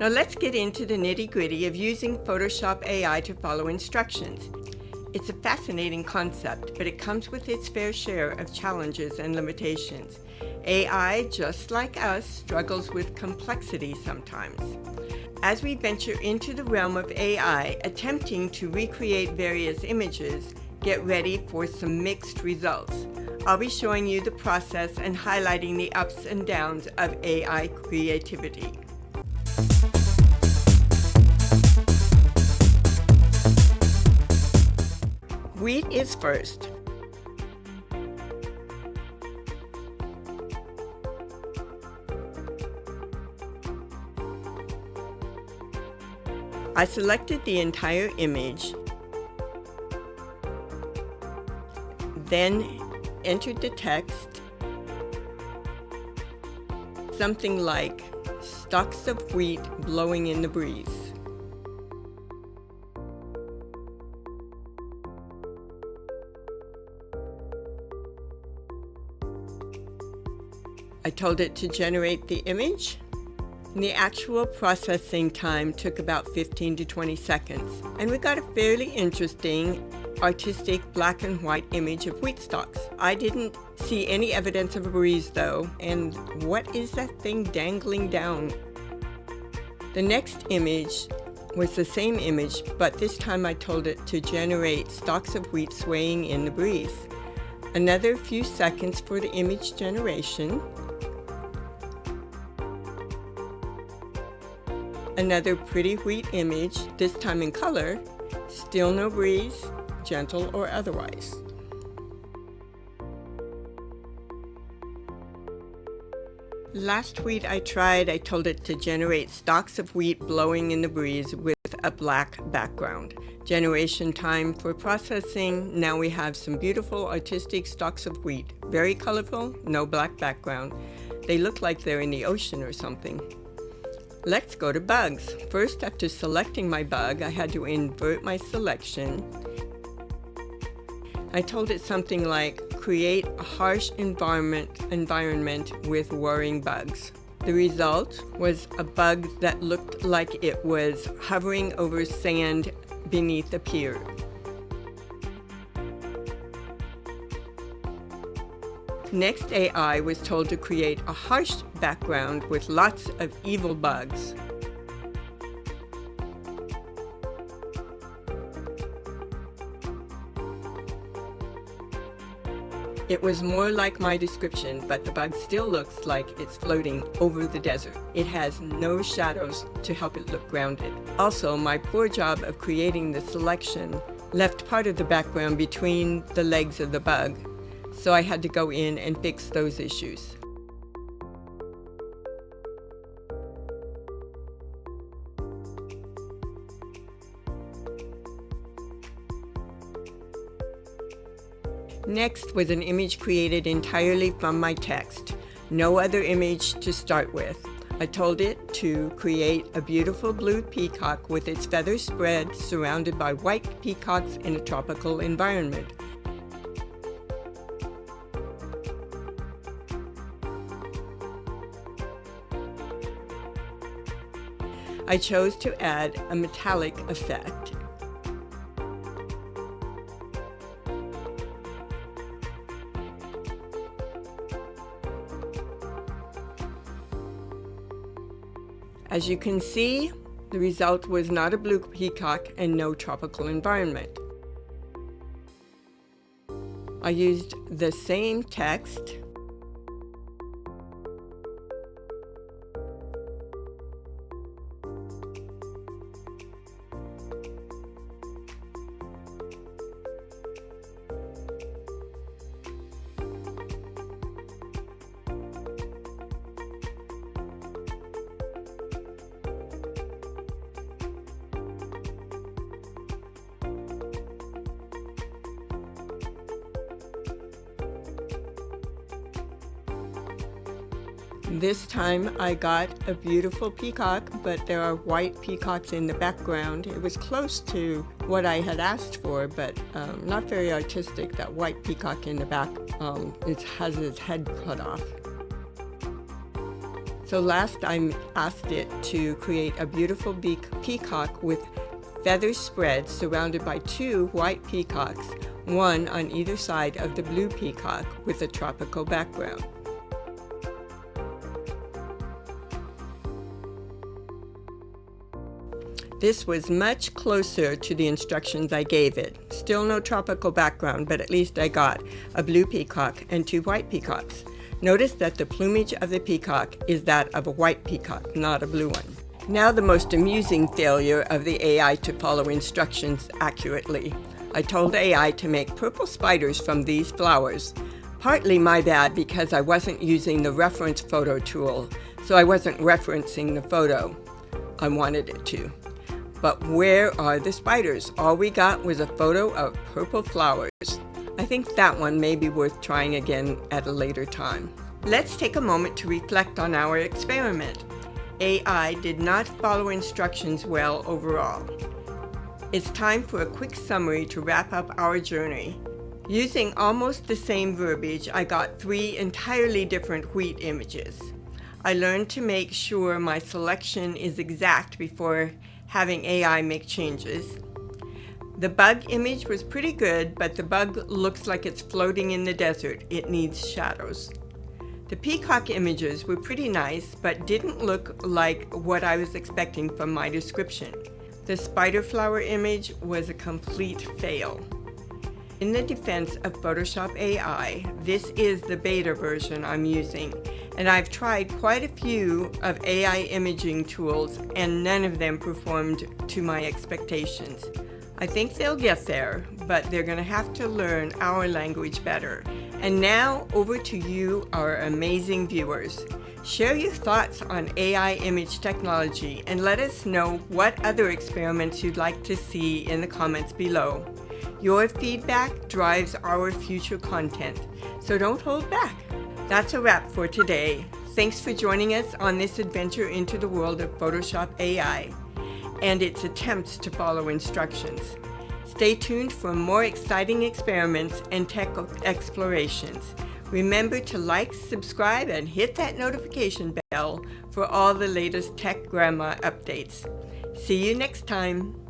Now let's get into the nitty-gritty of using Photoshop AI to follow instructions. It's a fascinating concept, but it comes with its fair share of challenges and limitations. AI, just like us, struggles with complexity sometimes. As we venture into the realm of AI, attempting to recreate various images, get ready for some mixed results. I'll be showing you the process and highlighting the ups and downs of AI creativity. Wheat is first. I selected the entire image, then entered the text, something like stalks of wheat blowing in the breeze. I told it to generate the image, and the actual processing time took about 15 to 20 seconds. And we got a fairly interesting, artistic black and white image of wheat stalks. I didn't see any evidence of a breeze though, and what is that thing dangling down? The next image was the same image, but this time I told it to generate stalks of wheat swaying in the breeze. Another few seconds for the image generation. Another pretty wheat image, this time in color, still no breeze, gentle or otherwise. Last wheat I tried, I told it to generate stalks of wheat blowing in the breeze with a black background. Generation time for processing, now we have some beautiful artistic stalks of wheat. Very colorful, no black background. They look like they're in the ocean or something. Let's go to bugs. First, after selecting my bug, I had to invert my selection. I told it something like, create a harsh environment with whirring bugs. The result was a bug that looked like it was hovering over sand beneath a pier. Next, AI was told to create a harsh background with lots of evil bugs. It was more like my description, but the bug still looks like it's floating over the desert. It has no shadows to help it look grounded. Also, my poor job of creating the selection left part of the background between the legs of the bug. So I had to go in and fix those issues. Next was an image created entirely from my text. No other image to start with. I told it to create a beautiful blue peacock with its feathers spread, surrounded by white peacocks in a tropical environment. I chose to add a metallic effect. As you can see, the result was not a blue peacock and no tropical environment. I used the same text This time I got a beautiful peacock, but there are white peacocks in the background. It was close to what I had asked for, but not very artistic. That white peacock in the back it has its head cut off. So last I asked it to create a beautiful peacock with feathers spread surrounded by 2 white peacocks, one on either side of the blue peacock with a tropical background. This was much closer to the instructions I gave it. Still no tropical background, but at least I got a blue peacock and 2 white peacocks. Notice that the plumage of the peacock is that of a white peacock, not a blue one. Now the most amusing failure of the AI to follow instructions accurately. I told AI to make purple spiders from these flowers. Partly my bad because I wasn't using the reference photo tool, so I wasn't referencing the photo I wanted it to. But where are the spiders? All we got was a photo of purple flowers. I think that one may be worth trying again at a later time. Let's take a moment to reflect on our experiment. AI did not follow instructions well overall. It's time for a quick summary to wrap up our journey. Using almost the same verbiage, I got 3 entirely different wheat images. I learned to make sure my selection is exact before having AI make changes. The bug image was pretty good, but the bug looks like it's floating in the desert. It needs shadows. The peacock images were pretty nice, but didn't look like what I was expecting from my description. The spider flower image was a complete fail. In the defense of Photoshop AI, this is the beta version I'm using, and I've tried quite a few of AI imaging tools, and none of them performed to my expectations. I think they'll get there, but they're going to have to learn our language better. And now, over to you, our amazing viewers. Share your thoughts on AI image technology and let us know what other experiments you'd like to see in the comments below. Your feedback drives our future content, so don't hold back. That's a wrap for today. Thanks for joining us on this adventure into the world of Photoshop AI and its attempts to follow instructions. Stay tuned for more exciting experiments and tech explorations. Remember to like, subscribe, and hit that notification bell for all the latest tech grandma updates. See you next time.